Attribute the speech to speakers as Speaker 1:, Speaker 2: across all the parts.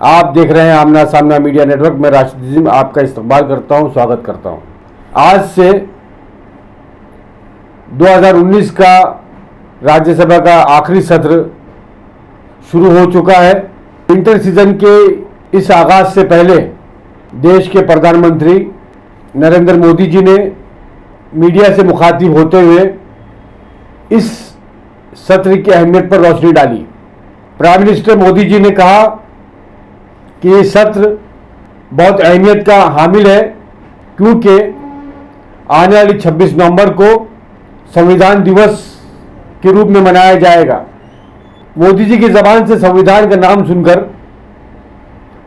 Speaker 1: आप देख रहे हैं आमना सामना मीडिया नेटवर्क में राशिद अजीम आपका इस्तकबाल करता हूं, स्वागत करता हूं। आज से 2019 का राज्यसभा का आखिरी सत्र शुरू हो चुका है। विंटर सीजन के इस आगाज से पहले देश के प्रधानमंत्री नरेंद्र मोदी जी ने मीडिया से मुखातिब होते हुए इस सत्र की अहमियत पर रोशनी डाली। प्राइम मिनिस्टर मोदी जी ने कहा कि ये सत्र बहुत अहमियत का हामिल है, क्योंकि आने वाली 26 नवंबर को संविधान दिवस के रूप में मनाया जाएगा। मोदी जी की ज़बान से संविधान का नाम सुनकर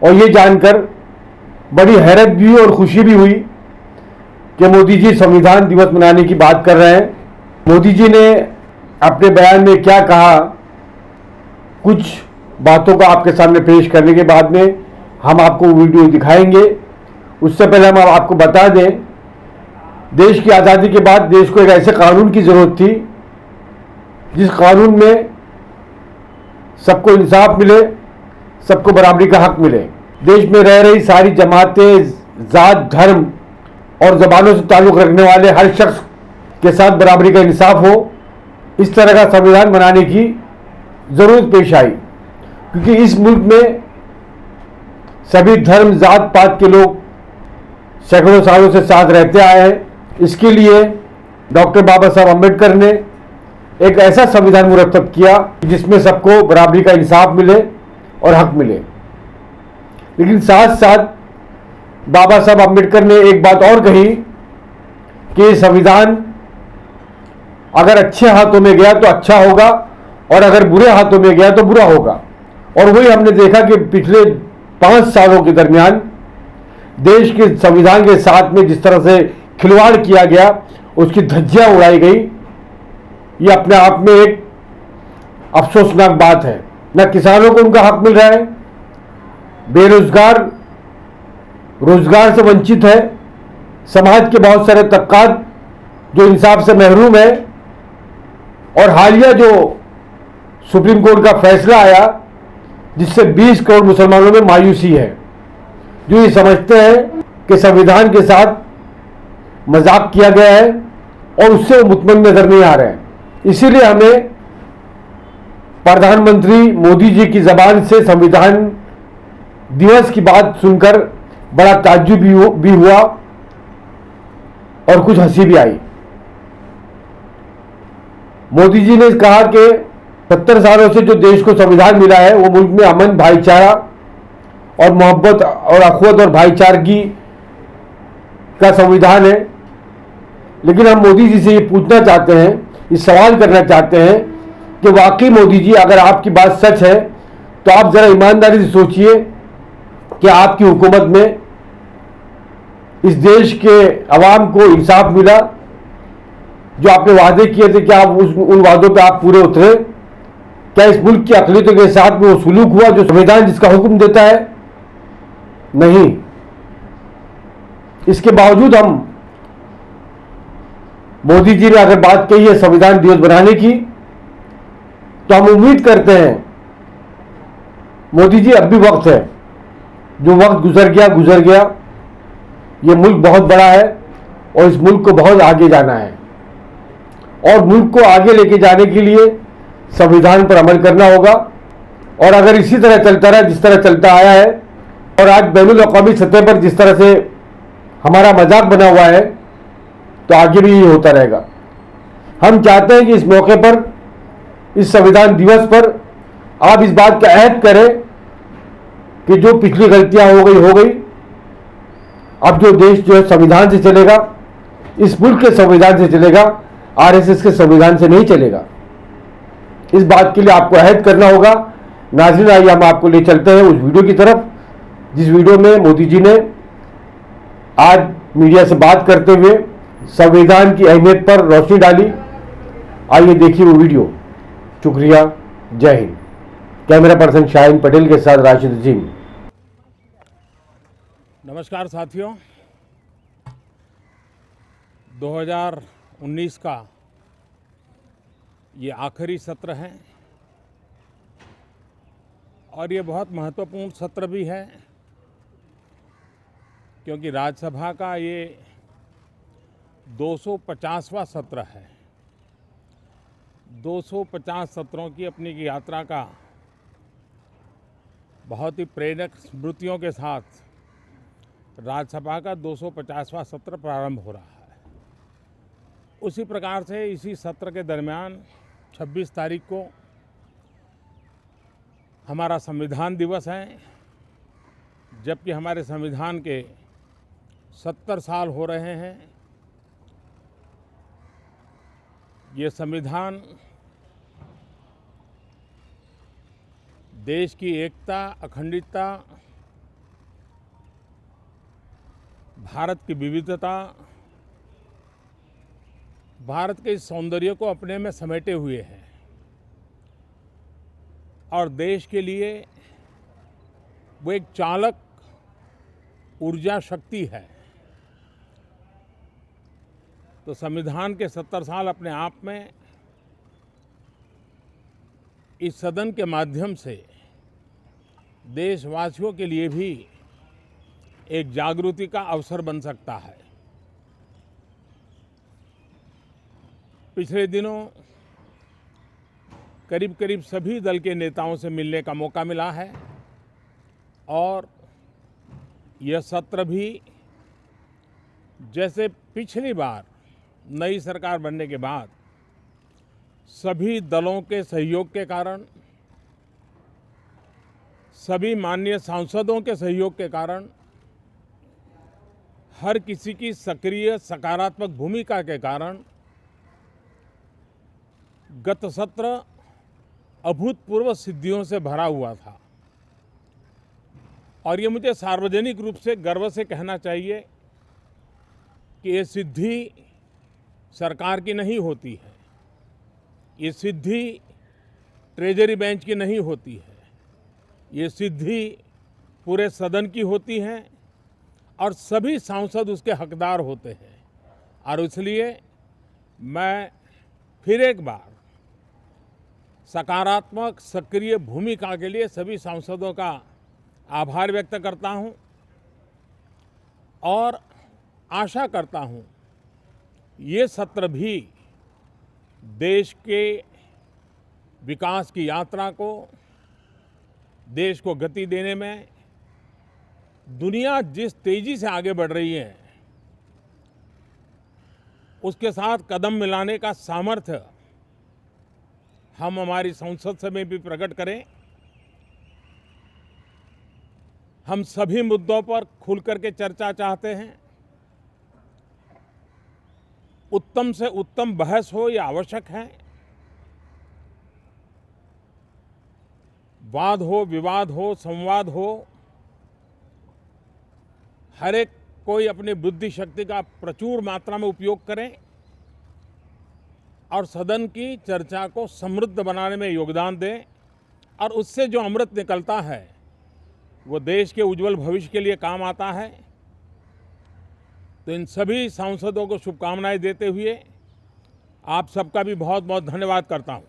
Speaker 1: और ये जानकर बड़ी हैरत भी हुई और खुशी भी हुई कि मोदी जी संविधान दिवस मनाने की बात कर रहे हैं। मोदी जी ने अपने बयान में क्या कहा, कुछ बातों को आपके सामने पेश करने के बाद में हम आपको वीडियो दिखाएंगे। उससे पहले हम आपको बता दें, देश की आज़ादी के बाद देश को एक ऐसे कानून की ज़रूरत थी जिस कानून में सबको इंसाफ मिले, सबको बराबरी का हक मिले। देश में रह रही सारी जमातें, जात, धर्म और ज़बानों से ताल्लुक़ रखने वाले हर शख्स के साथ बराबरी का इंसाफ हो, इस तरह का संविधान बनाने की ज़रूरत पेश आई। क्योंकि इस मुल्क में सभी धर्म, जात पात के लोग सैकड़ों सालों से साथ रहते आए हैं। इसके लिए डॉक्टर बाबा साहब अम्बेडकर ने एक ऐसा संविधान मुरतब किया जिसमें सबको बराबरी का इंसाफ मिले और हक मिले। लेकिन साथ साथ बाबा साहब अम्बेडकर ने एक बात और कही कि संविधान अगर अच्छे हाथों में गया तो अच्छा होगा और अगर बुरे हाथों में गया तो बुरा होगा। और वही हमने देखा कि पिछले 5 सालों के दरमियान देश के संविधान के साथ में जिस तरह से खिलवाड़ किया गया, उसकी धज्जियां उड़ाई गई, ये अपने आप में एक अफसोसनाक बात है। न किसानों को उनका हक मिल रहा है, बेरोजगार रोजगार से वंचित है, समाज के बहुत सारे तबकात जो इंसाफ से महरूम है। और हालिया जो सुप्रीम कोर्ट का फैसला आया जिससे 20 करोड़ मुसलमानों में मायूसी है, जो ये समझते हैं कि संविधान के साथ मजाक किया गया है और उससे वो मुतमईन नजर नहीं आ रहे हैं। इसीलिए हमें प्रधानमंत्री मोदी जी की ज़बान से संविधान दिवस की बात सुनकर बड़ा ताज्जुब भी हुआ और कुछ हंसी भी आई। मोदी जी ने कहा कि 70 सालों से जो देश को संविधान मिला है वो मुल्क में अमन, भाईचारा और मोहब्बत और अखवत और भाईचारगी का संविधान है। लेकिन हम मोदी जी से ये पूछना चाहते हैं, ये सवाल करना चाहते हैं कि वाकई मोदी जी, अगर आपकी बात सच है तो आप ज़रा ईमानदारी से सोचिए कि आपकी हुकूमत में इस देश के अवाम को इंसाफ मिला, जो आपने वादे किए थे कि आप उन वादों पे आप पूरे उतरे। क्या इस मुल्क की अक़लियतों के साथ में वो सुलूक हुआ जो संविधान जिसका हुक्म देता है? नहीं। इसके बावजूद हम मोदी जी ने अगर बात कही है संविधान दिवस बनाने की, तो हम उम्मीद करते हैं मोदी जी अब भी वक्त है, जो वक्त गुजर गया। ये मुल्क बहुत बड़ा है और इस मुल्क को बहुत आगे जाना है और मुल्क को आगे लेके जाने के लिए संविधान पर अमल करना होगा। और अगर इसी तरह चलता रहा जिस तरह चलता आया है और आज बैनुल अक़वामी सतह पर जिस तरह से हमारा मजाक बना हुआ है, तो आगे भी ये होता रहेगा। हम चाहते हैं कि इस मौके पर, इस संविधान दिवस पर आप इस बात का अहद करें कि जो पिछली गलतियां हो गई। अब जो देश जो है संविधान से चलेगा, इस मुल्क के संविधान से चलेगा, आरएसएस के संविधान से नहीं चलेगा। इस बात के लिए आपको अहद करना होगा। नाज़रीन, आइए हम आपको ले चलते हैं उस वीडियो की तरफ जिस वीडियो में मोदी जी ने आज मीडिया से बात करते हुए संविधान की अहमियत पर रोशनी डाली। आइए देखिए वो वीडियो। शुक्रिया, जय हिंद। कैमरा पर्सन शाहीन पटेल के साथ राशिद अजीम।
Speaker 2: नमस्कार साथियों, 2019 का ये आखिरी सत्र है और ये बहुत महत्वपूर्ण सत्र भी है, क्योंकि राज्यसभा का ये 250वां सत्र है। 250 सत्रों की अपनी की यात्रा का बहुत ही प्रेरक स्मृतियों के साथ राज्यसभा का 250वां सत्र प्रारंभ हो रहा है। उसी प्रकार से इसी सत्र के दरमियान 26 तारीख को हमारा संविधान दिवस है, जबकि हमारे संविधान के 70 साल हो रहे हैं। ये संविधान देश की एकता, अखंडता, भारत की विविधता, भारत के सौंदर्य को अपने में समेटे हुए है और देश के लिए वो एक चालक ऊर्जा शक्ति है। तो संविधान के 70 साल अपने आप में इस सदन के माध्यम से देशवासियों के लिए भी एक जागृति का अवसर बन सकता है। पिछले दिनों करीब करीब सभी दल के नेताओं से मिलने का मौका मिला है और यह सत्र भी जैसे पिछली बार नई सरकार बनने के बाद सभी दलों के सहयोग के कारण, सभी माननीय सांसदों के सहयोग के कारण, हर किसी की सक्रिय सकारात्मक भूमिका के कारण गत सत्र अभूतपूर्व सिद्धियों से भरा हुआ था। और ये मुझे सार्वजनिक रूप से गर्व से कहना चाहिए कि ये सिद्धि सरकार की नहीं होती है, ये सिद्धि ट्रेजरी बेंच की नहीं होती है, ये सिद्धि पूरे सदन की होती है और सभी सांसद उसके हकदार होते हैं। और इसलिए मैं फिर एक बार सकारात्मक सक्रिय भूमिका के लिए सभी सांसदों का आभार व्यक्त करता हूं और आशा करता हूं ये सत्र भी देश के विकास की यात्रा को, देश को गति देने में, दुनिया जिस तेजी से आगे बढ़ रही है उसके साथ कदम मिलाने का सामर्थ्य हम हमारी संसद से में भी प्रकट करें। हम सभी मुद्दों पर खुल करके चर्चा चाहते हैं। उत्तम से उत्तम बहस हो यह आवश्यक है। वाद हो, विवाद हो, संवाद हो, हर एक कोई अपनी बुद्धि शक्ति का प्रचुर मात्रा में उपयोग करें और सदन की चर्चा को समृद्ध बनाने में योगदान दें और उससे जो अमृत निकलता है वो देश के उज्जवल भविष्य के लिए काम आता है। तो इन सभी सांसदों को शुभकामनाएं देते हुए आप सबका भी बहुत बहुत धन्यवाद करता हूं।